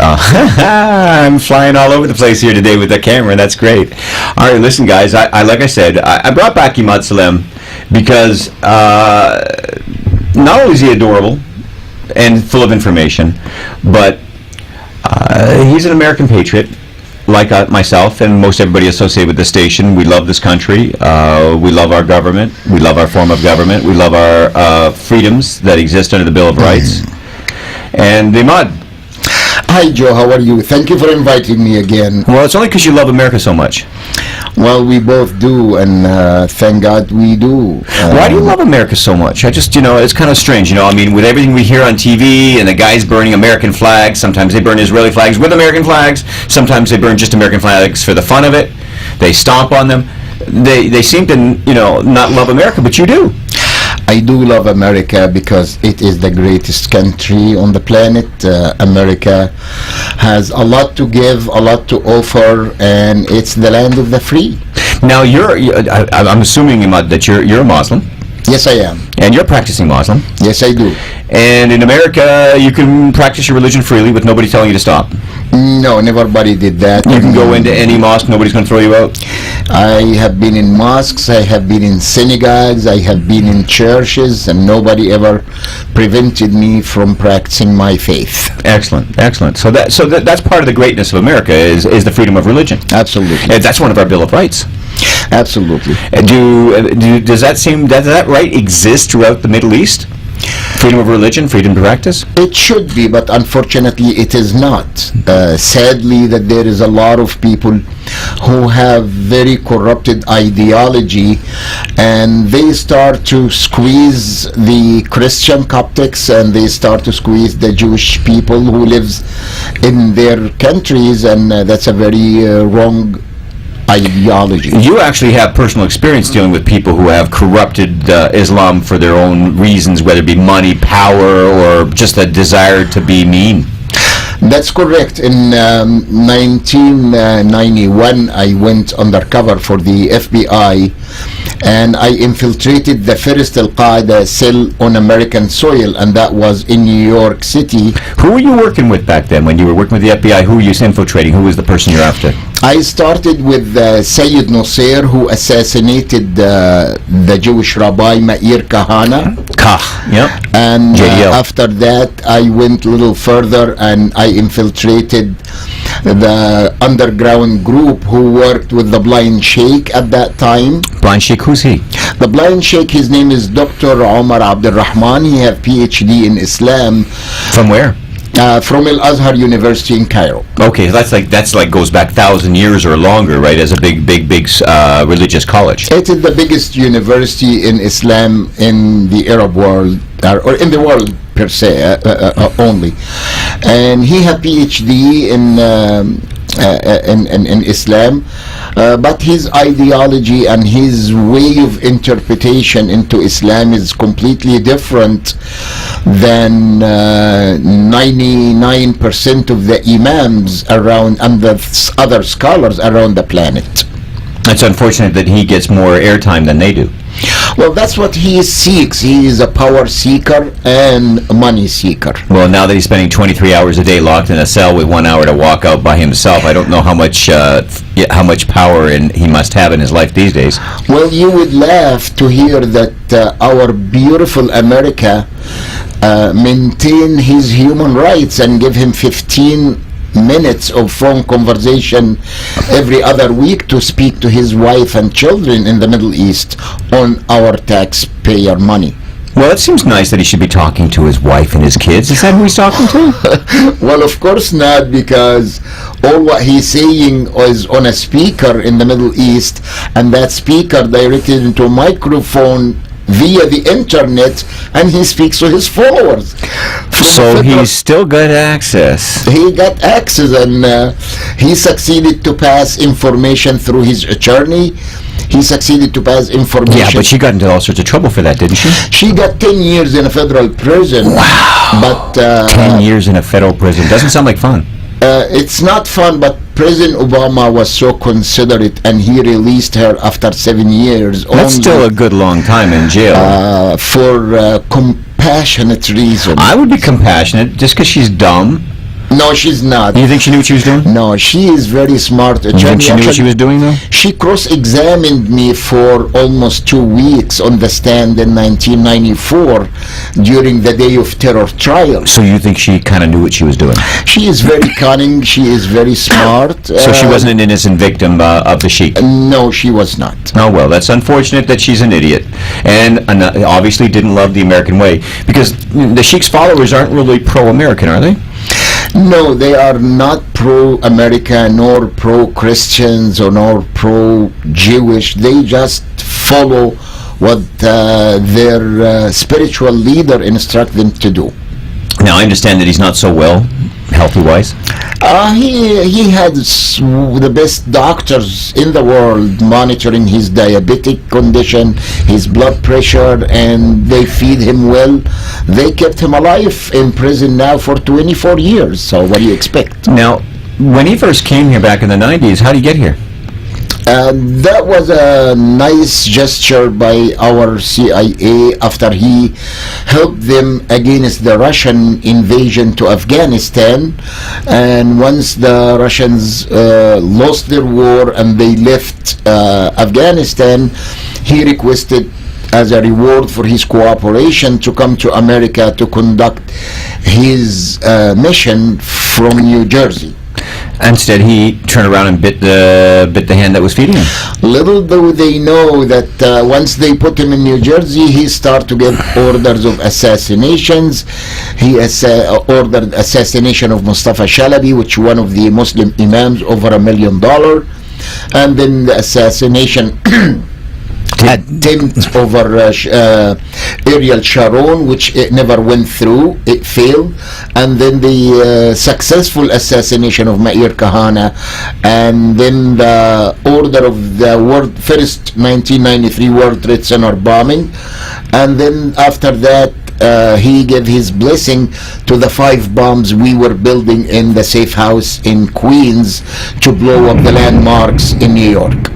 I'm flying all over the place here today with the camera, and that's great. All right, listen, guys. I like I said, I brought back Emade Salem because not only is he adorable and full of information, but he's an American patriot, like myself and most everybody associated with this station. We love this country. We love our government. We love our form of government. We love our freedoms that exist under the Bill of Rights. And Emade. Hi, Joe. How are you? Thank you for inviting me again. Well, it's only because you love America so much. Well, we both do, and thank God we do. Why do you love America so much? I just, it's kind of strange, I mean, with everything we hear on TV and the guys burning American flags, sometimes they burn Israeli flags with American flags, sometimes they burn just American flags for the fun of it. They stomp on them. They seem to, not love America, but you do. I do love America because it is the greatest country on the planet. America has a lot to give, a lot to offer, and it's the land of the free. Now, I'm assuming, Emade, that you're a Muslim. Yes, I am. And you're a practicing Muslim. Yes, I do. And in America, you can practice your religion freely with nobody telling you to stop. No, nobody did that. You can go into any mosque, nobody's going to throw you out. I have been in mosques, I have been in synagogues, I have been in churches, and nobody ever prevented me from practicing my faith. Excellent, excellent. So that's part of the greatness of America is the freedom of religion. Absolutely. And that's one of our Bill of Rights. Absolutely. Does that right exist throughout the Middle East? Freedom of religion, freedom to practice? It should be, but unfortunately it is not. Sadly, that there is a lot of people who have very corrupted ideology, and they start to squeeze the Christian Coptics, and they start to squeeze the Jewish people who lives in their countries, and that's a very wrong ideology. You actually have personal experience dealing with people who have corrupted Islam for their own reasons, whether it be money, power, or just a desire to be mean. That's correct. In 1991, I went undercover for the FBI, and I infiltrated the first Al-Qaeda cell on American soil, and that was in New York City. Who were you working with back then when you were working with the FBI? Who were you infiltrating? Who was the person you're after? I started with Sayyid Nusayr, who assassinated the Jewish rabbi Meir Kahane. Yep. And after that, I went a little further and I infiltrated the underground group who worked with the blind sheikh at that time. Blind sheikh, who's he? The blind sheikh, his name is Dr. Omar Abdul Rahman. He have PhD in Islam. From where? From Al-Azhar University in Cairo. Okay, that's like goes back 1,000 years or longer, right? As a big religious college. It is the biggest university in Islam in the Arab world, or in the world per se, only. And he had PhD in Islam, but his ideology and his way of interpretation into Islam is completely different than 99% of the imams around and the other scholars around the planet. It's unfortunate that he gets more airtime than they do. Well, that's what he seeks. He is a power seeker and money seeker. Well, now that he's spending 23 hours a day locked in a cell with 1 hour to walk out by himself, I don't know how much power he must have in his life these days. Well, you would laugh to hear that our beautiful America maintain his human rights and give him 15 minutes of phone conversation every other week to speak to his wife and children in the Middle East on our taxpayer money. Well, it seems nice that he should be talking to his wife and his kids. Is that who he's talking to? Well, of course not, because all what he's saying is on a speaker in the Middle East, and that speaker directed into a microphone via the internet, and he speaks to his followers. So he's still got access. He got access, and he succeeded to pass information through his attorney. He succeeded to pass information. Yeah, but she got into all sorts of trouble for that, didn't she? She got 10 years in a federal prison. Wow. But 10 years in a federal prison. Doesn't sound like fun. It's not fun, but President Obama was so considerate, and he released her after 7 years. That's still a good long time in jail. For compassionate reasons. I would be compassionate just because she's dumb. No, she's not. You think she knew what she was doing? No, she is very smart. You think she knew what she was doing, though? She cross-examined me for almost 2 weeks on the stand in 1994 during the Day of Terror trial. So you think she kind of knew what she was doing? She is very cunning. She is very smart. So she wasn't an innocent victim of the Sheik? No, she was not. Oh, well, that's unfortunate that she's an idiot. And obviously didn't love the American way. Because the Sheik's followers aren't really pro-American, are they? No, they are not pro-America nor pro-Christians or nor pro-Jewish. They just follow what their spiritual leader instruct them to do. Now, I understand that he's not so well, healthy-wise. He had the best doctors in the world monitoring his diabetic condition, his blood pressure, and they feed him well. They kept him alive in prison now for 24 years. So what do you expect? Now, when he first came here back in the 90s, how did he get here? That was a nice gesture by our CIA after he helped them against the Russian invasion to Afghanistan. And once the Russians lost their war and they left Afghanistan, he requested as a reward for his cooperation to come to America to conduct his mission from New Jersey. Instead, he turned around and bit the hand that was feeding him. Little do they know that once they put him in New Jersey, he started to get orders of assassinations. He ordered assassination of Mustafa Shalabi, which one of the Muslim imams, over $1 million, and then the assassination attempt over Ariel Sharon, which it never went through, it failed, and then the successful assassination of Meir Kahane, and then the order of the first 1993 World Trade Center bombing, and then after that he gave his blessing to the 5 bombs we were building in the safe house in Queens to blow up the landmarks in New York.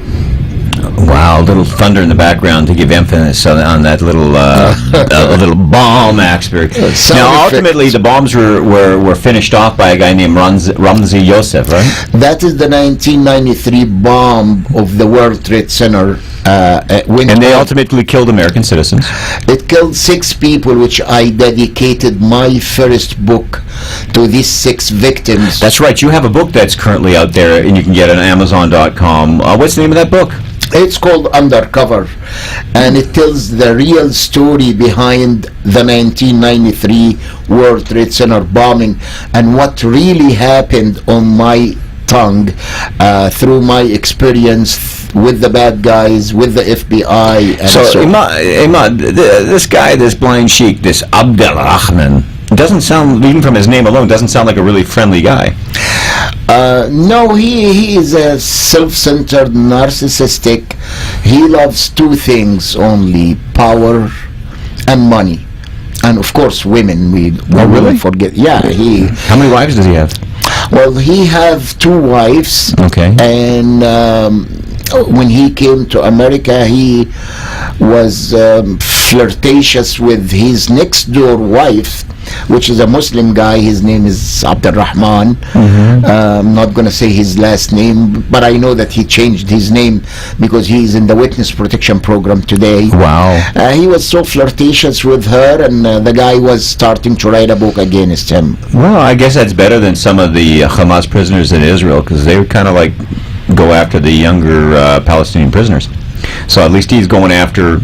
Wow, little thunder in the background to give emphasis on that little little bomb expert. Now, ultimately, the bombs were finished off by a guy named Ramzi Youssef, right? That is the 1993 bomb of the World Trade Center. And they ultimately killed American citizens. It killed 6 people, which I dedicated my first book to these 6 victims. That's right. You have a book that's currently out there, and you can get it on Amazon.com. What's the name of that book? It's called Undercover, and it tells the real story behind the 1993 World Trade Center bombing and what really happened on my tongue through my experience with the bad guys, with the FBI, and so Emade, this guy, this blind sheik, this Abdel Rahman, doesn't sound, even from his name alone, doesn't sound like a really friendly guy. No, he is a self-centered, narcissistic. He loves 2 things only: power and money, and of course women. We really forget. Yeah, How many wives does he have? Well, he have 2 wives. Okay. And when he came to America, he was flirtatious with his next door wife, which is a Muslim guy. His name is Abdul Rahman. I'm not going to say his last name, but I know that he changed his name because he is in the witness protection program today. Wow. He was so flirtatious with her, and the guy was starting to write a book against him. Well, I guess that's better than some of the Hamas prisoners in Israel, because they were kind of like go after the younger Palestinian prisoners. So at least he's going after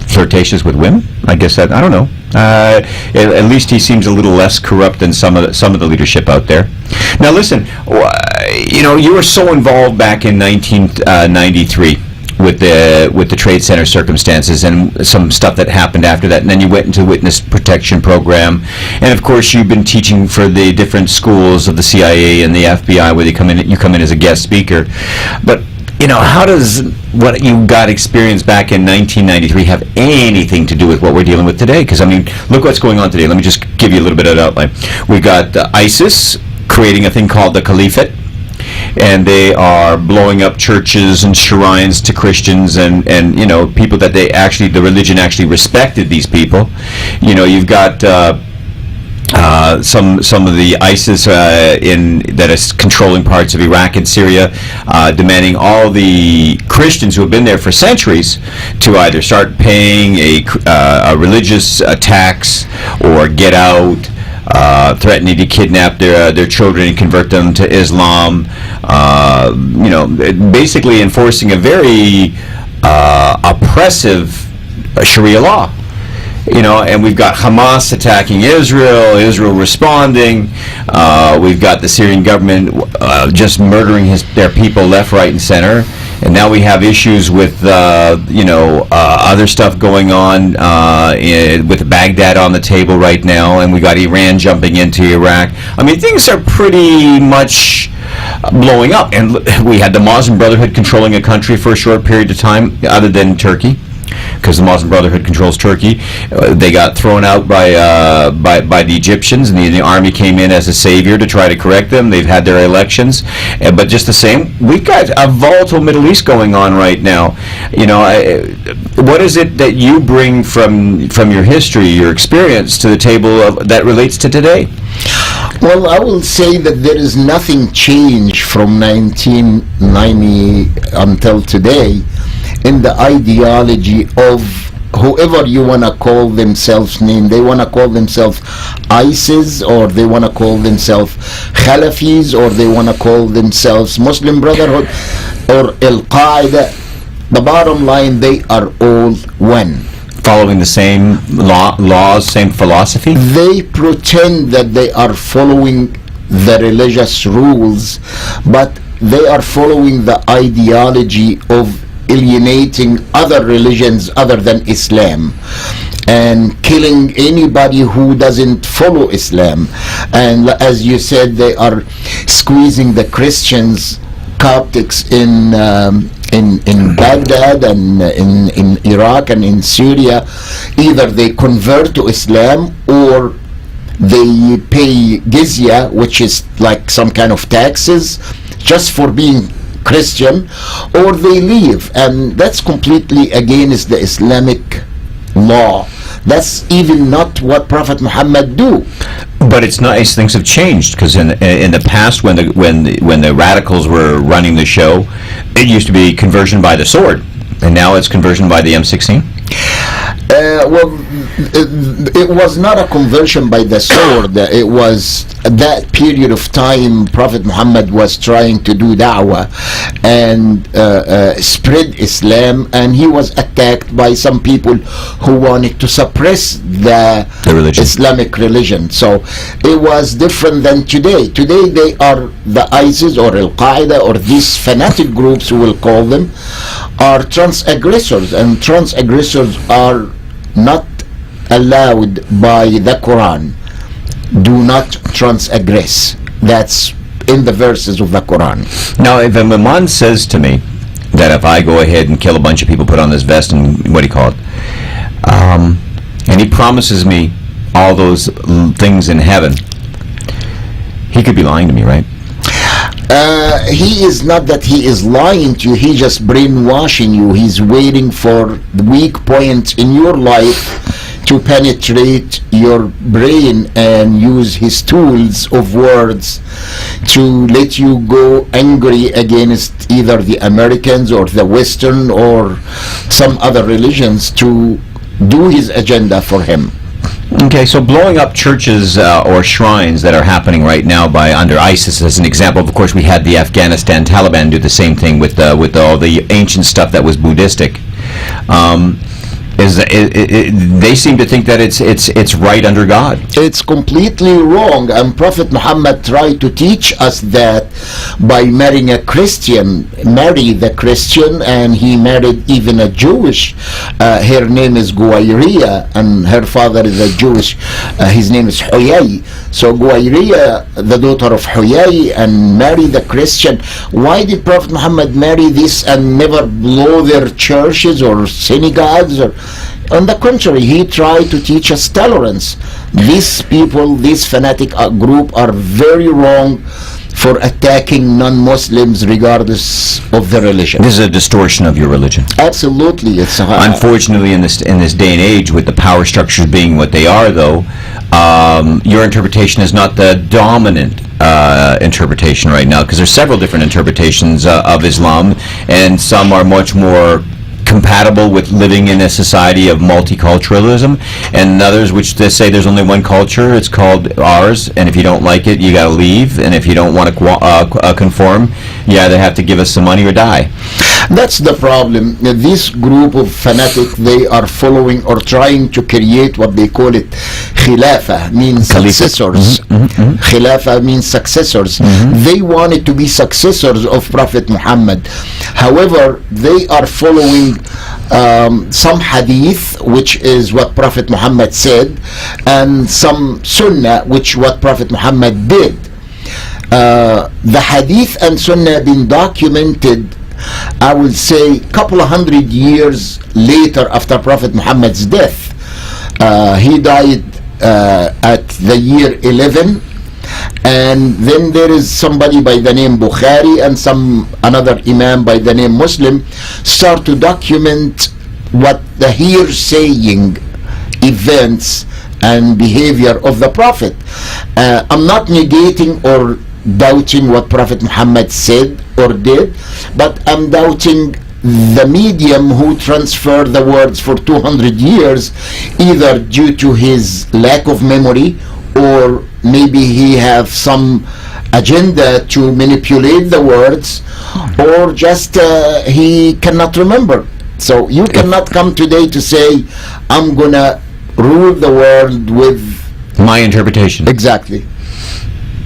flirtatious with women. I guess that, I don't know. At least he seems a little less corrupt than some of the leadership out there. Now listen, you were so involved back in 1993 with the Trade Center circumstances and some stuff that happened after that, and then you went into the witness protection program, and of course you've been teaching for the different schools of the CIA and the FBI where you come in as a guest speaker. But how does what you got experienced back in 1993 have anything to do with what we're dealing with today? Because, I mean, look what's going on today. Let me just give you a little bit of an outline. We got ISIS creating a thing called the Caliphate, and they are blowing up churches and shrines to Christians and people that the religion actually respected these people. You've got some of the ISIS that is controlling parts of Iraq and Syria, demanding all the Christians who have been there for centuries to either start paying a religious tax or get out. Threatening to kidnap their children and convert them to Islam. Basically enforcing a very oppressive Sharia law. And we've got Hamas attacking Israel responding. We've got the Syrian government just murdering their people left, right, and center. And now we have issues with, other stuff going on with Baghdad on the table right now, and we got Iran jumping into Iraq. I mean, things are pretty much blowing up. And we had the Muslim Brotherhood controlling a country for a short period of time, other than Turkey, because the Muslim Brotherhood controls Turkey. They got thrown out by the Egyptians, and the army came in as a savior to try to correct them. They've had their elections, but just the same, we've got a volatile Middle East going on right now. What is it that you bring from your history, your experience, to the table that relates to today? Well, I will say that there is nothing changed from 1990 until today in the ideology of whoever you want to call themselves name. They want to call themselves ISIS, or they want to call themselves Khalafis, or they want to call themselves Muslim Brotherhood or Al-Qaeda. The bottom line, they are all one. Following the same laws, same philosophy? They pretend that they are following the religious rules, but they are following the ideology of alienating other religions other than Islam and killing anybody who doesn't follow Islam. And as you said, they are squeezing the Christians, Coptics in Baghdad and in Iraq and in Syria. Either they convert to Islam or they pay jizya, which is like some kind of taxes, just for being Christian, or they leave, and that's completely against the Islamic law. That's even not what Prophet Muhammad do. But it's nice. Things have changed, because in the past, when the radicals were running the show, it used to be conversion by the sword, and now it's conversion by the M16. It was not a conversion by the sword. It was that period of time Prophet Muhammad was trying to do da'wah and spread Islam, and he was attacked by some people who wanted to suppress the religion. Islamic religion. So it was different than today. Today they are the ISIS or Al-Qaeda or these fanatic groups, we will call them, are transgressors, and transgressors are not allowed by the Quran. Do not transgress. That's in the verses of the Quran. Now, if a Imam says to me that if I go ahead and kill a bunch of people, put on this vest and what do you call it, and he promises me all those things in heaven, he could be lying to me, right? He is not that he is lying to you, he just brainwashing you. He's waiting for the weak points in your life to penetrate your brain and use his tools of words to let you go angry against either the Americans or the Western or some other religions to do his agenda for him. Okay, so blowing up churches or shrines that are happening right now under ISIS, as an example. Of course, we had the Afghanistan Taliban do the same thing with all the ancient stuff that was Buddhistic. They seem to think that it's right under God. It's completely wrong, and Prophet Muhammad tried to teach us that by marrying a Christian. Marry the Christian, and he married even a Jewish. Her name is Guwayriya, and her father is a Jewish. His name is Huyay. So Guwayriya, the daughter of Huyay, and marry the Christian. Why did Prophet Muhammad marry this and never blow their churches or synagogues? On the contrary, he tried to teach us tolerance. These people, this fanatic group, are very wrong for attacking non-Muslims regardless of their religion. This is a distortion of your religion. Absolutely, it's Unfortunately, in this day and age, with the power structures being what they are, though, your interpretation is not the dominant interpretation right now, because there's several different interpretations of Islam, and some are much more compatible with living in a society of multiculturalism, and others which they say there's only one culture, it's called ours, and if you don't like it, you gotta leave, and if you don't want to conform, you either have to give us some money or die. That's the problem. This group of fanatics, they are following or trying to create what they call it Khilafah, means successors. Khilafah means successors. They wanted to be successors of Prophet Muhammad. However, they are following some hadith, which is what Prophet Muhammad said, and some sunnah, which what Prophet Muhammad did. The hadith and sunnah have been documented, I will say, a couple of 100 years later after Prophet Muhammad's death. He died at the year 11, and then there is somebody by the name Bukhari and another imam by the name Muslim start to document what the hearsaying events and behavior of the Prophet. I'm not negating or doubting what Prophet Muhammad said or did, but I'm doubting the medium who transferred the words for 200 years, either due to his lack of memory, or maybe he have some agenda to manipulate the words, or just he cannot remember. So you cannot come today to say, I'm gonna rule the world with My interpretation. exactly.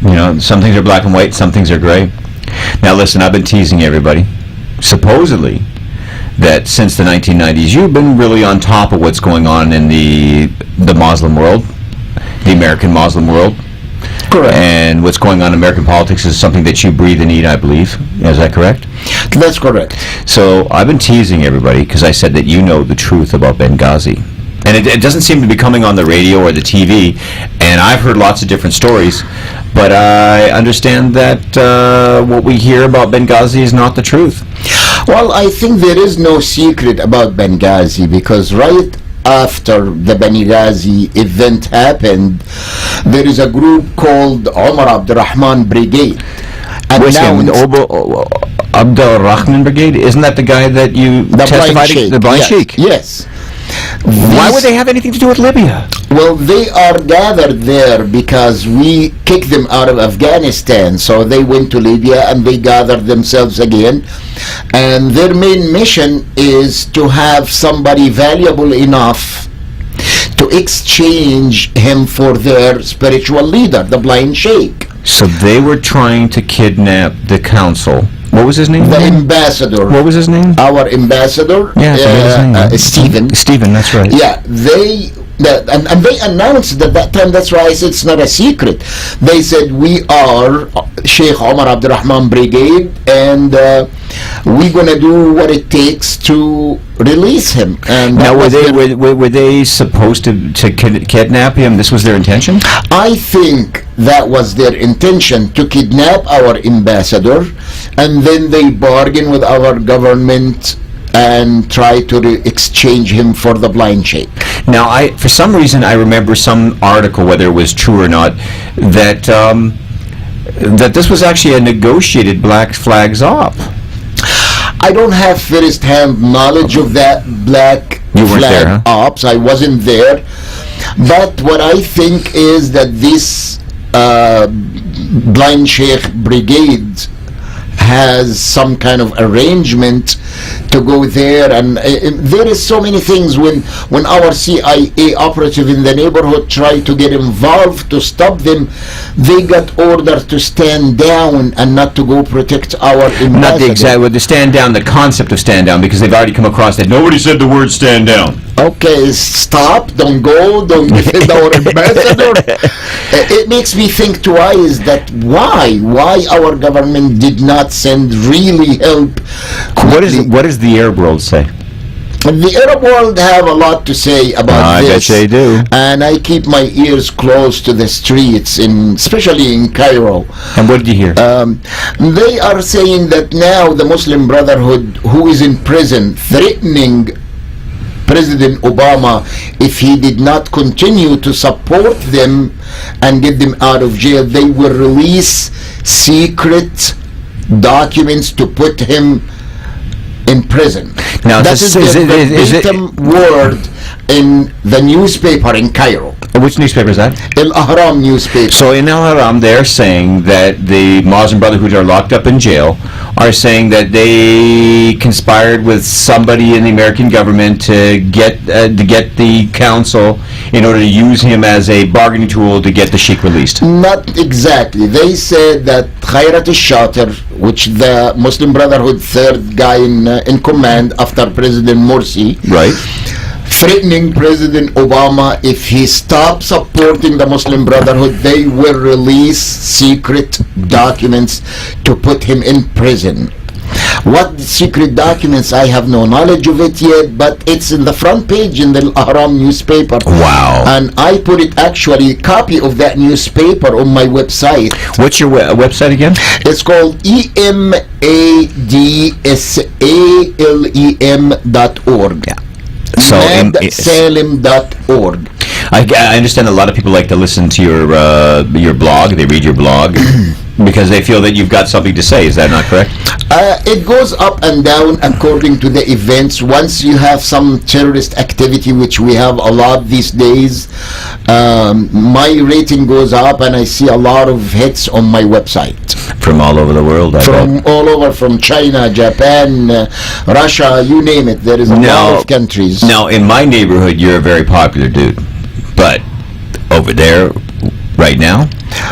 You know, some things are black and white, some things are gray. Now listen, I've been teasing everybody, supposedly, that since the 1990s, you've been really on top of what's going on in the Muslim world, the American Muslim world. Correct. And what's going on in American politics is something that you breathe and eat, I believe. Is that correct? That's correct. So I've been teasing everybody because I said that you know the truth about Benghazi. And it doesn't seem to be coming on the radio or the TV, and I've heard lots of different stories, but I understand that what we hear about Benghazi is not the truth. Well, I think there is no secret about Benghazi, because right after the Benghazi event happened, there is a group called Omar Abdurrahman Brigade. Abdul Rahman Brigade? Isn't that the guy that you testified against? The blind sheikh? Yes. Why would they have anything to do with Libya? Well, they are gathered there because we kicked them out of Afghanistan, so they went to Libya and they gathered themselves again, and their main mission is to have somebody valuable enough to exchange him for their spiritual leader, the blind sheikh. So they were trying to kidnap the council. What was his name? The ambassador. What was his name? Our ambassador, Yeah, Stephen. Stephen, that's right. Yeah, and they announced at that time, that's why I said it's not a secret. They said, we are Sheikh Omar Abdurrahman Brigade, and we're going to do what it takes to release him. And now, were they supposed to kidnap him? This was their intention? I think that was their intention, to kidnap our ambassador, and then they bargain with our government and try to exchange him for the blind sheikh. Now, for some reason, I remember some article, whether it was true or not, that that this was actually a negotiated Black Flags Op. I don't have first-hand knowledge of that Black You weren't Flag there, huh? Ops. I wasn't there. But what I think is that this blind sheikh brigade has some kind of arrangement to go there, and there is so many things when our CIA operative in the neighborhood tried to get involved to stop them, they got ordered to stand down and not to go protect our ambassador. Not the exact, well, the stand down, the concept of stand down, because they've already come across that. Nobody said the word stand down. Okay, stop, don't go, don't defend our ambassador. It makes me think twice that why our government did not send really help quickly. What does the Arab world say? The Arab world have a lot to say about I this. bet they do. And I keep my ears close to the streets, especially in Cairo. And what did you hear? They are saying that now the Muslim Brotherhood, who is in prison, threatening President Obama if he did not continue to support them and get them out of jail, they will release secret documents to put him in prison. Now, that is the verbatim word in the newspaper in Cairo. Which newspaper is that? Al Ahram newspaper. So in Al Haram, they're saying that the Muslim Brotherhood are locked up in jail, are saying that they conspired with somebody in the American government to get the council in order to use him as a bargaining tool to get the sheikh released. Not exactly. They said that Khairat al-Shatir, which the Muslim Brotherhood third guy in command after President Morsi, Right. threatening President Obama if he stops supporting the Muslim Brotherhood, they will release secret documents to put him in prison. What secret documents, I have no knowledge of it yet, but it's in the front page in the Ahram newspaper. Wow. And I put it actually, a copy of that newspaper on my website. What's your website again? It's called emadsalem.org. Yeah. So emadsalem.org. I understand a lot of people like to listen to your blog. They read your blog because they feel that you've got something to say. Is that not correct? It goes up and down according to the events. Once you have some terrorist activity, which we have a lot these days, my rating goes up and I see a lot of hits on my website. From all over the world, I From bet. all over, from China, Japan, Russia, you name it. There is a lot of countries. Now, in my neighborhood, you're a very popular dude. But over there, right now,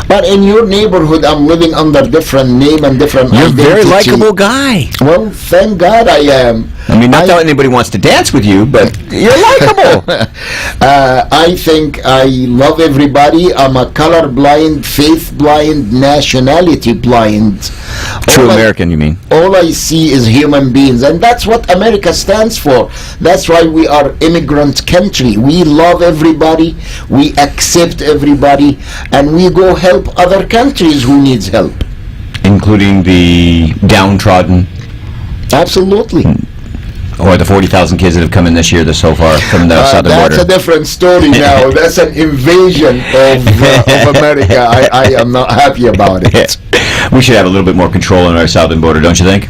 But in your neighborhood, I'm living under different name and different you're a identity. very likable guy. Well, thank God I am. I mean, not that anybody wants to dance with you, but you're likable. I think I love everybody. I'm a color blind, faith blind, nationality blind. True All American, you mean? all I see is human beings, and that's what America stands for. That's why we are immigrant country. We love everybody, we accept everybody, and we go help other countries who needs help. Including the downtrodden, Absolutely. or the 40,000 kids that have come in this year so far from the southern That's border. a different story now. That's an invasion of America. I am not happy about it. We should have a little bit more control on our southern border, don't you think?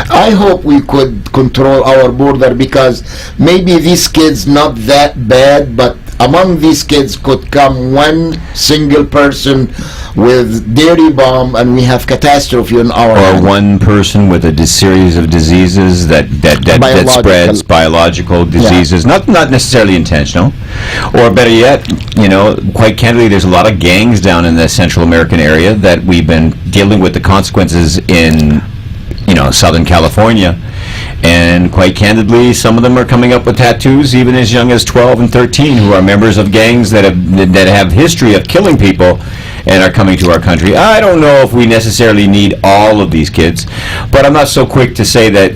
I hope we could control our border, because maybe these kids not that bad, but among these kids could come one single person with dairy bomb and we have catastrophe in our Or land. one person with a series of diseases that spreads, biological diseases, not necessarily intentional. Or better yet, quite candidly, there's a lot of gangs down in the Central American area that we've been dealing with the consequences in, Southern California. And quite candidly, some of them are coming up with tattoos even as young as 12 and 13 who are members of gangs that have history of killing people and are coming to our country. I don't know if we necessarily need all of these kids, but I'm not so quick to say that,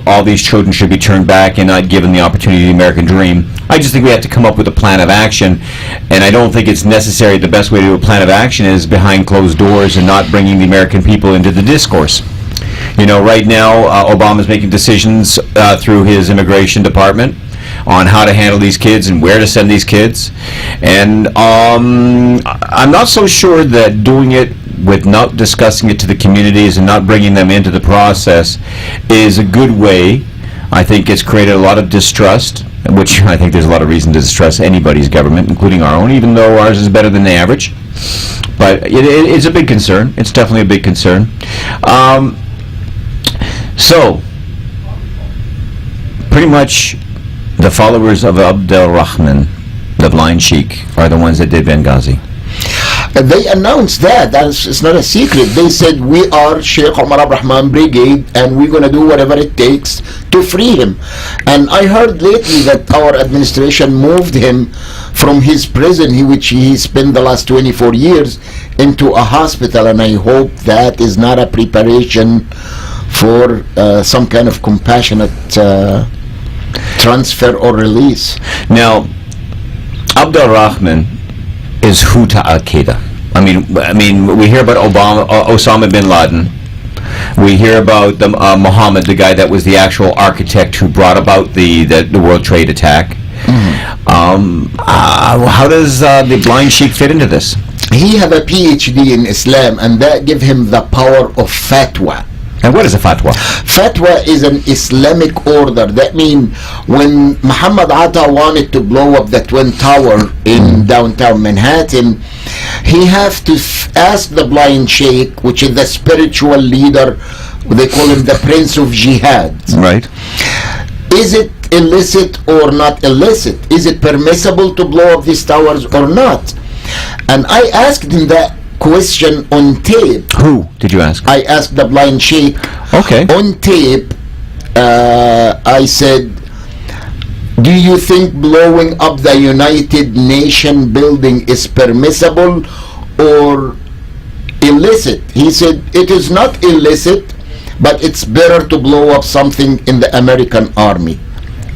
all these children should be turned back and not given the opportunity of the American dream. I just think we have to come up with a plan of action, and I don't think it's necessary. The best way to do a plan of action is behind closed doors and not bringing the American people into the discourse. Right now, Obama's making decisions through his immigration department on how to handle these kids and where to send these kids. And I'm not so sure that doing it with not discussing it to the communities and not bringing them into the process is a good way. I think it's created a lot of distrust, which I think there's a lot of reason to distrust anybody's government, including our own, even though ours is better than the average. But it's a big concern. It's definitely a big concern. So, pretty much the followers of Abdel Rahman, the blind sheik, are the ones that did Benghazi. They announced that. It's not a secret. They said, we are Sheikh Omar Abdurrahman Brigade and we're going to do whatever it takes to free him. And I heard lately that our administration moved him from his prison, which he spent the last 24 years, into a hospital. And I hope that is not a preparation for some kind of compassionate transfer or release. Now, Abdul Rahman is who to Al-Qaeda? I mean, we hear about Osama bin Laden. We hear about Muhammad, the guy that was the actual architect who brought about the World Trade attack. How does the blind sheik fit into this? He have a PhD in Islam, and that give him the power of fatwa. And what is a fatwa? Fatwa is an Islamic order. That means when Muhammad Atta wanted to blow up the Twin Tower in downtown Manhattan, he have to ask the blind sheikh, which is the spiritual leader, they call him the Prince of Jihad. Right. Is it illicit or not illicit? Is it permissible to blow up these towers or not? And I asked him that question on tape. Who did you ask? I asked the blind sheikh. Okay. On tape, I said, do you think blowing up the United Nations building is permissible or illicit? He said, it is not illicit, but it's better to blow up something in the American army.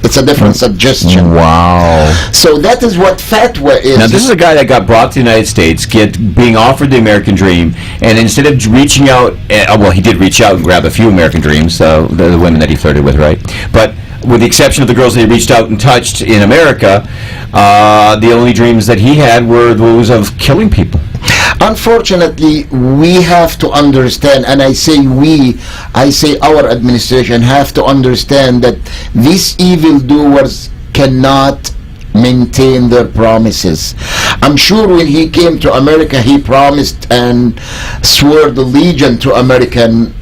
It's a different suggestion. Wow. So that is what fatwa is. Now, this is a guy that got brought to the United States, being offered the American dream, and instead of reaching out, well, he did reach out and grab a few American dreams, the women that he flirted with, right? But with the exception of the girls that he reached out and touched in America, the only dreams that he had were those of killing people. Unfortunately, we have to understand, and I say our administration have to understand that these evildoers cannot maintain their promises. I'm sure when he came to America, he promised and swore allegiance to American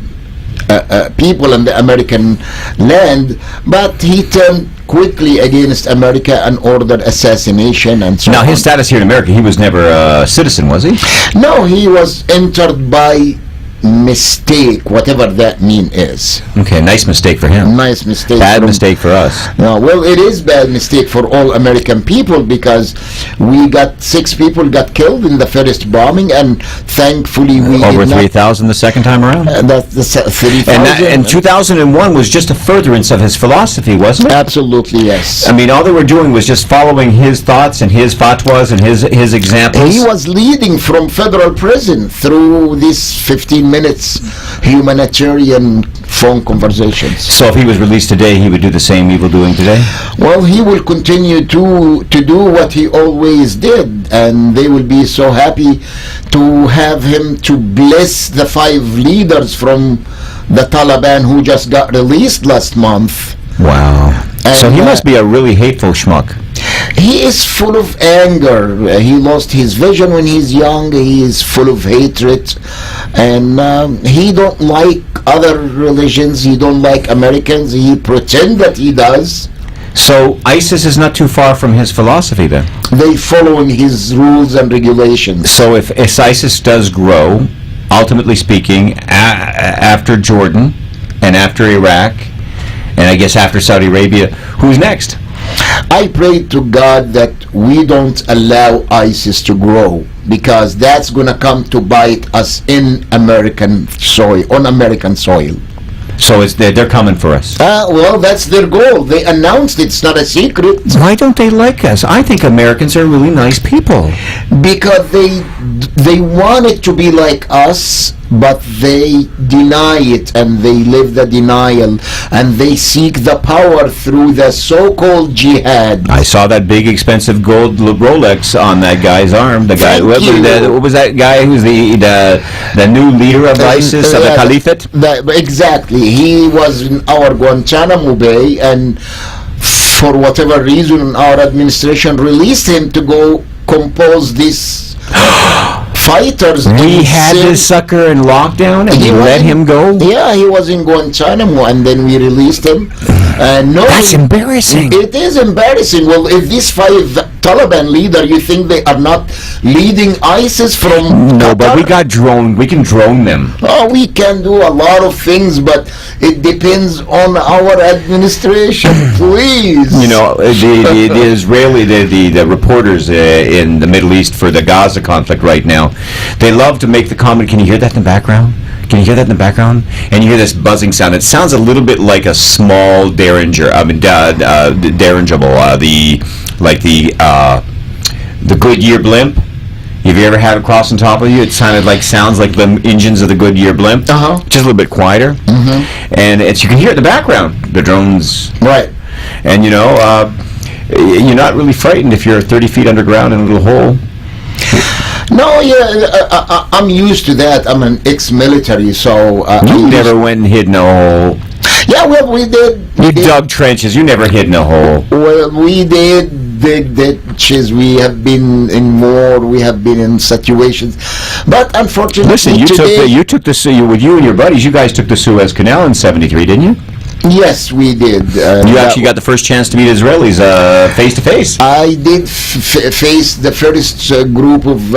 people and the American land, but he turned quickly against America and ordered assassination and so on. Now, his status here in America, he was never a citizen, was he? No, he was entered by mistake, whatever that mean is. Okay, nice mistake for him. Nice mistake. Bad mistake for us. No, well, it is bad mistake for all American people because we got 6 people got killed in the first bombing, and thankfully we over did not. 3,000 the second time around. That's the 3,000. And 2001 was just a furtherance of his philosophy, wasn't it? Absolutely, yes. I mean, all they were doing was just following his thoughts and his fatwas and his examples. He was leading from federal prison through these 15 minutes humanitarian phone conversations. So if he was released today, he would do the same evil doing today? Well, he will continue to do what he always did, and they will be so happy to have him to bless the 5 leaders from the Taliban who just got released last month. Wow. And, so he must be a really hateful schmuck. He is full of anger. He lost his vision when he's young. He is full of hatred, and he don't like other religions. He don't like Americans. He pretend that he does. So ISIS is not too far from his philosophy then? They following his rules and regulations. So if ISIS does grow, ultimately speaking, after Jordan and after Iraq, and I guess after Saudi Arabia, who's next? I pray to God that we don't allow ISIS to grow, because that's going to come to bite us in American soil, on American soil. So they're coming for us. Well, that's their goal. They announced it's not a secret. Why don't they like us? I think Americans are really nice people. Because they want it to be like us, but they deny it, and they live the denial, and they seek the power through the so-called jihad. I saw that big expensive gold Rolex on that guy's arm. The guy, what was that guy who's the new leader of ISIS, of the Caliphate? Exactly. He was in our Guantanamo Bay, and for whatever reason, our administration released him to go compose this fighters. We had this sucker in lockdown and we let him go? Yeah, he was in Guantanamo, and then we released him. No, that's embarrassing. It is embarrassing. Well, if these 5 Taliban leader, you think they are not leading ISIS from No, Qatar? but we can drone them. Oh, we can do a lot of things, but it depends on our administration, please. You know, the Israeli, the reporters in the Middle East for the Gaza conflict right now, they love to make the comment, can you hear that in the background? Can you hear that in the background? And you hear this buzzing sound. It sounds a little bit like a small derringer. I mean, dirigible. The Goodyear blimp. Have you ever had it cross on top of you? It sounds like the engines of the Goodyear blimp. Just a little bit quieter. And you can hear it in the background. The drones. Right. And you're not really frightened if you're 30 feet underground in a little hole. No, I'm used to that. I'm an ex-military, so... You never went and hid in a hole. Yeah, well, we did. You dug trenches. You never hid in a hole. Well, we did dig ditches. We have been in war. We have been in situations. But unfortunately, listen, you took with you and your buddies, you guys took the Suez Canal in '73, didn't you? Yes, we did. You actually got the first chance to meet Israelis face to face. I did face the first group of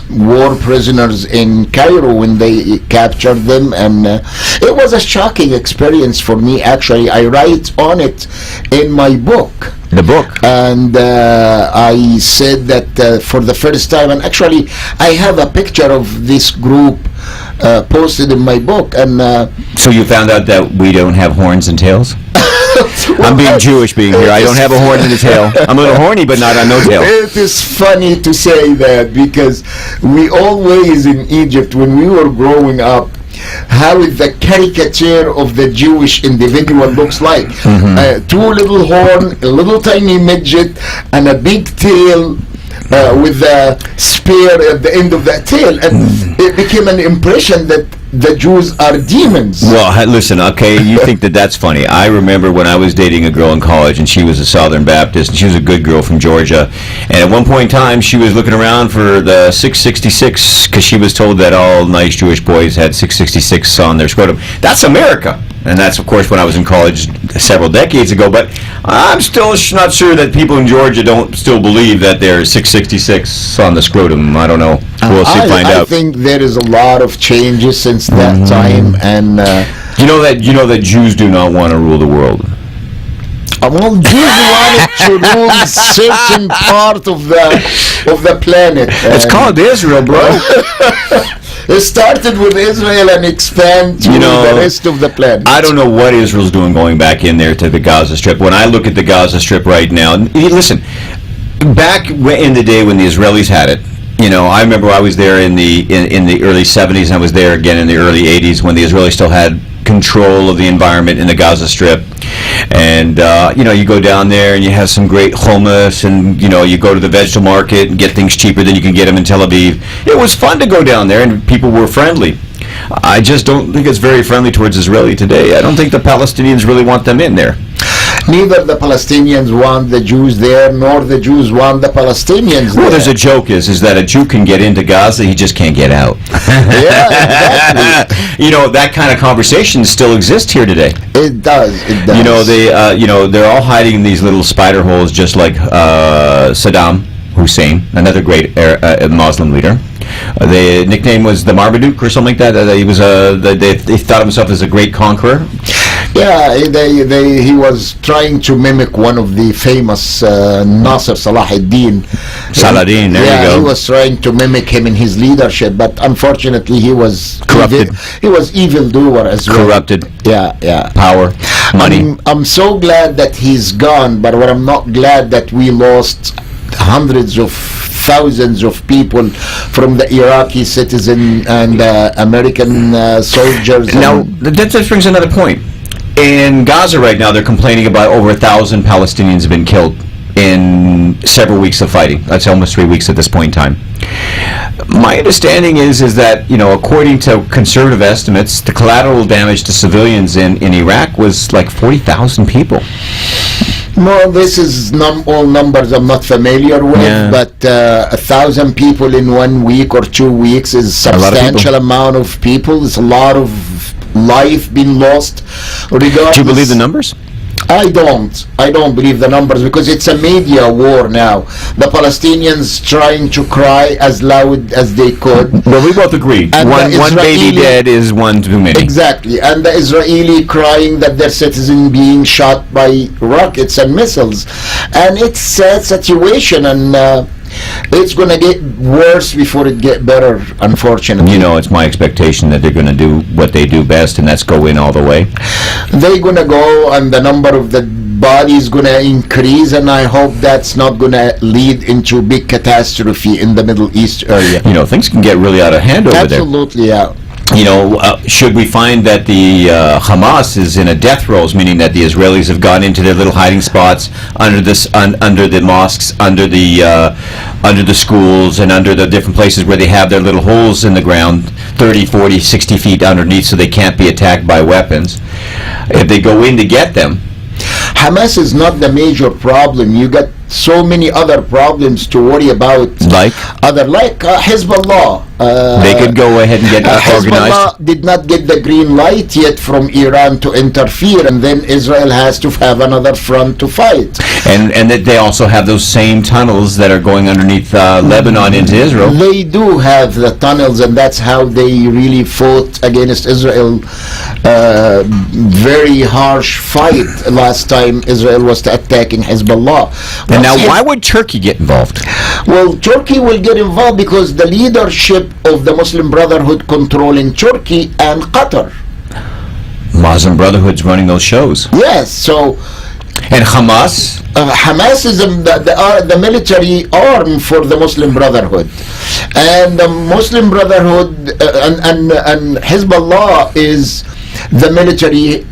war prisoners in Cairo when they captured them, and it was a shocking experience for me. Actually, I write on it in my book. The book. And I said that for the first time, and actually I have a picture of this group posted in my book. And so you found out that we don't have horns and tails? I'm being Jewish being here. I don't have a horn and a tail. I'm a little horny, but not on no tail. It is funny to say that, because we always in Egypt, when we were growing up, how the caricature of the Jewish individual looks like. Two little horn, a little tiny midget, and a big tail with a spear at the end of that tail. And it became an impression that the Jews are demons. Well, listen, okay, you think that's funny. I remember when I was dating a girl in college, and she was a Southern Baptist, and she was a good girl from Georgia. And at one point in time, she was looking around for the 666, because she was told that all nice Jewish boys had 666 on their scrotum. That's America. And that's, of course, when I was in college several decades ago. But I'm still not sure that people in Georgia don't still believe that there's 666 on the scrotum. I don't know. We'll find out. I think there is a lot of changes since that time, and you know that Jews do not want to rule the world. Well, Jews wanted to rule a certain part of the planet. It's called Israel, bro. It started with Israel and expand to the rest of the planet. I don't know what Israel's doing going back in there to the Gaza Strip. When I look at the Gaza Strip right now, listen, back in the day when the Israelis had it, I remember I was there in the early 70s, and I was there again in the early 80s when the Israelis still had control of the environment in the Gaza Strip. And you go down there and you have some great hummus, and you go to the vegetable market and get things cheaper than you can get them in Tel Aviv. It was fun to go down there, and people were friendly. I just don't think it's very friendly towards Israeli today. I don't think the Palestinians really want them in there. Neither the Palestinians want the Jews there, nor the Jews want the Palestinians there. Well, there's a joke is that a Jew can get into Gaza, he just can't get out. Yeah, exactly. That kind of conversation still exists here today. It does. They're all hiding in these little spider holes, just like Saddam Hussein, another great Muslim leader. The nickname was the Marmaduke or something like that. He was they thought of himself as a great conqueror. Yeah, he was trying to mimic one of the famous Nasser Salahuddin. Saladin, there you go. He was trying to mimic him in his leadership, but unfortunately he was corrupted. He was evildoer as well. Corrupted. Yeah. Power, money. I'm so glad that he's gone, but I'm not glad that we lost hundreds of thousands of people from the Iraqi citizen and American soldiers. Now, that just brings another point. In Gaza right now, they're complaining about over 1,000 Palestinians have been killed in several weeks of fighting. That's almost 3 weeks at this point in time. My understanding is that, according to conservative estimates, the collateral damage to civilians in Iraq was like 40,000 people. Well, this is all numbers I'm not familiar with, but 1,000 people in 1 week or 2 weeks is a substantial amount of people. It's a lot of life being lost. Do you believe the numbers? I don't believe the numbers, because it's a media war now. The Palestinians trying to cry as loud as they could. Well, we both agree. And one baby dead is one too many. Exactly. And the Israeli crying that their citizen being shot by rockets and missiles. And it's a sad situation, and it's going to get worse before it get better, unfortunately. You know, it's my expectation that they're going to do what they do best, and that's go in all the way. They're going to go, and the number of the bodies going to increase, and I hope that's not going to lead into big catastrophe in the Middle East area. You know, things can get really out of hand over there. Absolutely, yeah. You know, should we find that the Hamas is in a death throes, meaning that the Israelis have gone into their little hiding spots under under the mosques, under the schools, and under the different places where they have their little holes in the ground, 30, 40, 60 feet underneath, so they can't be attacked by weapons. If they go in to get them, Hamas is not the major problem. You got so many other problems to worry about. like Hezbollah. they could go ahead and get organized. Hezbollah did not get the green light yet from Iran to interfere, and then Israel has to have another front to fight. And that they also have those same tunnels that are going underneath Lebanon into Israel. They do have the tunnels, and that's how they really fought against Israel. Very harsh fight last time Israel was attacking Hezbollah. And now, why would Turkey get involved? Well, Turkey will get involved because the leadership of the Muslim Brotherhood controlling Turkey and Qatar. Muslim Brotherhood's running those shows. Yes, so And Hamas? Hamas is the military arm for the Muslim Brotherhood, and the Muslim Brotherhood and Hezbollah is the military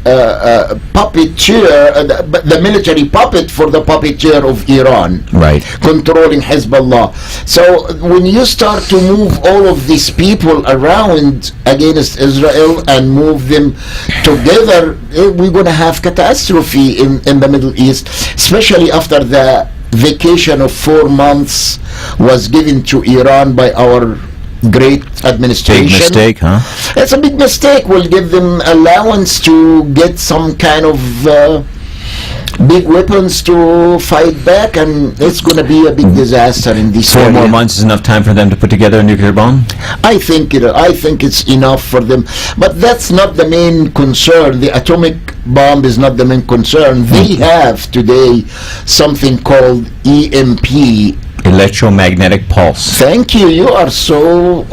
puppeteer, the military puppet for the puppeteer of Iran, Right. controlling Hezbollah. So when you start to move all of these people around against Israel and move them together, we're going to have catastrophe in the Middle East, especially after the vacation of 4 months was given to Iran by our great administration. Big mistake, huh? It's a big mistake. We'll give them allowance to get some kind of big weapons to fight back, and it's going to be a big disaster in this 4 area. more months is enough time for them to put together a nuclear bomb? I think it's enough for them, but that's not the main concern. The atomic bomb is not the main concern. They have today something called EMP. Electromagnetic pulse. Thank you. You are so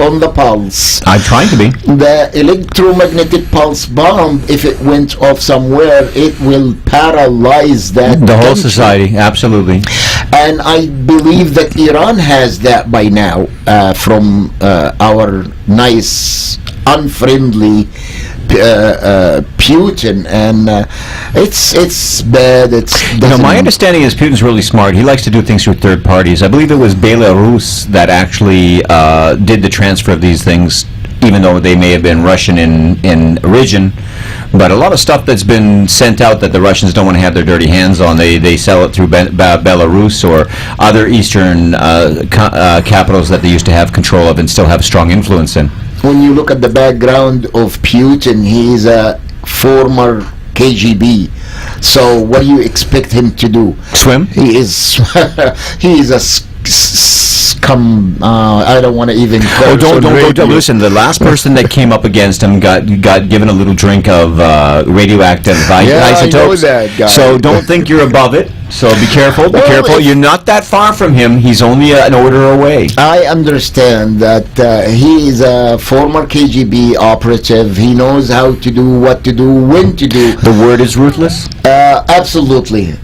on the pulse. I'm trying to be. The electromagnetic pulse bomb, if it went off somewhere, it will paralyze that The whole country. society, absolutely. And I believe that Iran has that by now from our nice, unfriendly Putin, and it's bad. My understanding is Putin's really smart. He likes to do things through third parties. I believe it was Belarus that actually did the transfer of these things, even though they may have been Russian in origin. But a lot of stuff that's been sent out that the Russians don't want to have their dirty hands on, they sell it through Belarus or other eastern capitals that they used to have control of and still have strong influence in. When you look at the background of Putin, he is a former KGB. So what do you expect him to do? Swim? He is a scum. I don't want to even call Oh, don't radio. listen. The last person that came up against him got given a little drink of radioactive isotopes. I know that guy. So don't think you're above it. So be careful. Be Well, careful. if- You're not that far from him. He's only an order away. I understand that he is a former KGB operative. He knows how to do, what to do, when to do. The word is ruthless. Absolutely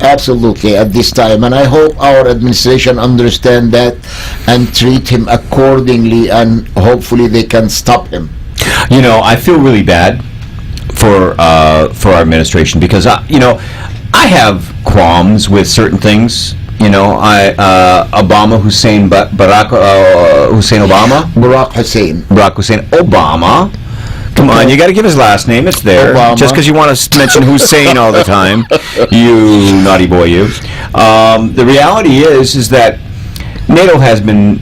at this time, and I hope our administration understand that and treat him accordingly, and hopefully they can stop him. You know, I feel really bad for our administration because I have qualms with certain things. Obama Hussein Barack Hussein Obama. Barack Hussein. Barack Hussein Obama. Come on, you got to give his last name. It's there. Obama. Just because you want to mention Hussein all the time, you naughty boy, you. The reality is that NATO has been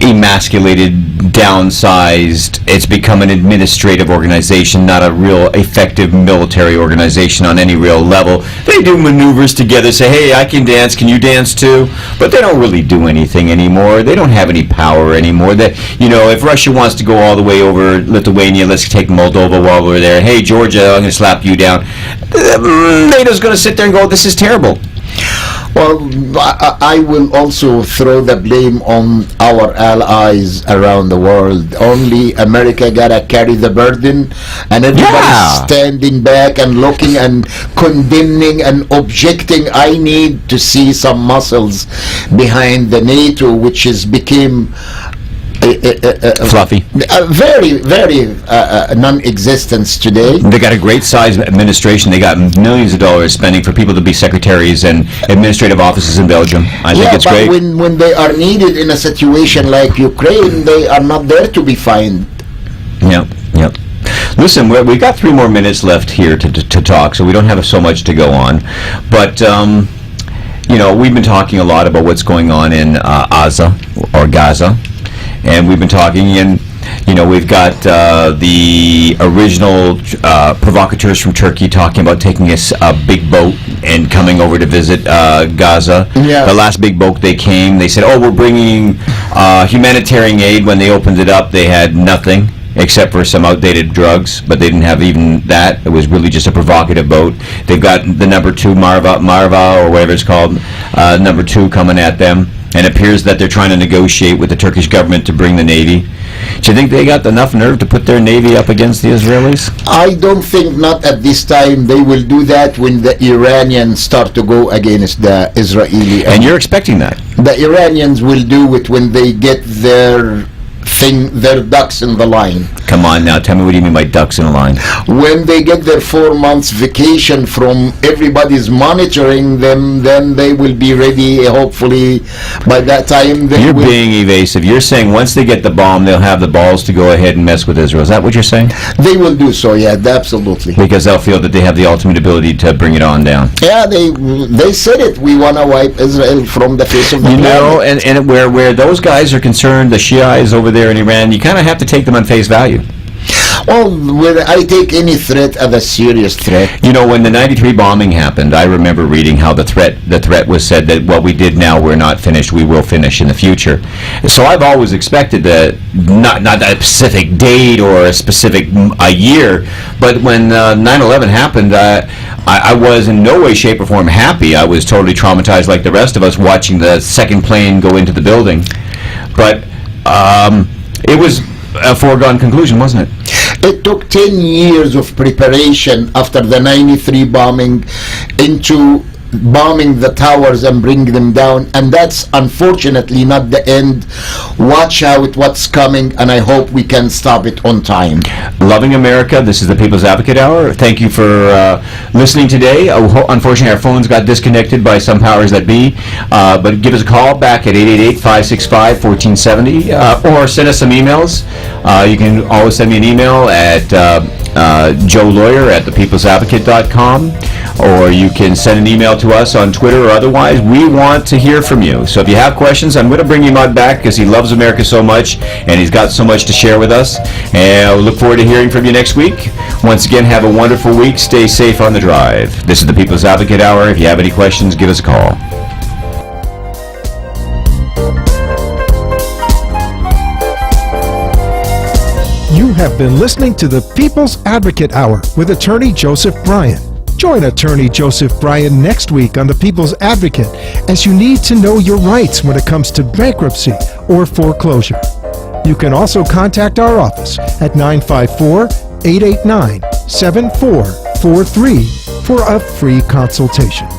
emasculated, downsized. It's become an administrative organization, not a real effective military organization on any real level. They do maneuvers together, say, hey, I can dance, can you dance too? But they don't really do anything anymore. They don't have any power anymore. If Russia wants to go all the way over Lithuania, let's take Moldova while we're there. Hey, Georgia, I'm going to slap you down. NATO's going to sit there and go, this is terrible. Well, I will also throw the blame on our allies around the world. Only America gotta carry the burden, and everybody's Yeah. standing back and looking and condemning and objecting. I need to see some muscles behind the NATO, which has become Fluffy. very, very non-existence today. They got a great size administration. They got millions of dollars spending for people to be secretaries and administrative offices in Belgium. I think Yeah, it's but great. when they are needed in a situation like Ukraine, they are not there to be fined. Yep, yep. Listen, we've got 3 more minutes left here to talk, so we don't have so much to go on. But, we've been talking a lot about what's going on in Gaza. And we've been talking, and we've got the original provocateurs from Turkey talking about taking a big boat and coming over to visit Gaza. Yeah. The last big boat they came, they said, "Oh, we're bringing humanitarian aid." When they opened it up, they had nothing except for some outdated drugs, but they didn't have even that. It was really just a provocative boat. They've got the number 2 Marva or whatever it's called, number 2 coming at them. And it appears that they're trying to negotiate with the Turkish government to bring the Navy. Do you think they got enough nerve to put their Navy up against the Israelis? I don't think not at this time. They will do that when the Iranians start to go against the Israeli. And you're expecting that? The Iranians will do it when they get their ducks in the line. Come on now, tell me what do you mean by ducks in a line? When they get their 4 months vacation from everybody's monitoring them, then they will be ready. Hopefully, by that time they You're will. being evasive. You're saying once they get the bomb, they'll have the balls to go ahead and mess with Israel. Is that what you're saying? They will do so. Yeah, absolutely. Because they'll feel that they have the ultimate ability to bring it on down. Yeah, they said it. We want to wipe Israel from the face of the planet. And where those guys are concerned, the Shiites over there in Iran, you kind of have to take them on face value. Well, when I take any threat as a serious threat. When the 93 bombing happened, I remember reading how the threat was said that what we did now, we're not finished, we will finish in the future. So I've always expected that, not a specific date or a specific a year, but when 9/11 happened, I was in no way, shape, or form happy. I was totally traumatized like the rest of us watching the second plane go into the building. But it was a foregone conclusion, wasn't it? It took 10 years of preparation after the 93 bombing into bombing the towers and bringing them down, and that's unfortunately not the end. Watch out what's coming, and I hope we can stop it on time. Loving America, this is the People's Advocate Hour. Thank you for listening today. Unfortunately, our phones got disconnected by some powers that be, but give us a call back at 888-565-1470, or send us some emails. You can always send me an email at joelawyer@thepeoplesadvocate.com, or you can send an email to us on Twitter or otherwise. We want to hear from you. So if you have questions, I'm going to bring Emade back because he loves America so much and he's got so much to share with us. And we look forward to hearing from you next week. Once again, have a wonderful week. Stay safe on the drive. This is the People's Advocate Hour. If you have any questions, give us a call. You have been listening to the People's Advocate Hour with Attorney Joseph Bryan. Join Attorney Joseph Bryan next week on the People's Advocate as you need to know your rights when it comes to bankruptcy or foreclosure. You can also contact our office at 954-889-7443 for a free consultation.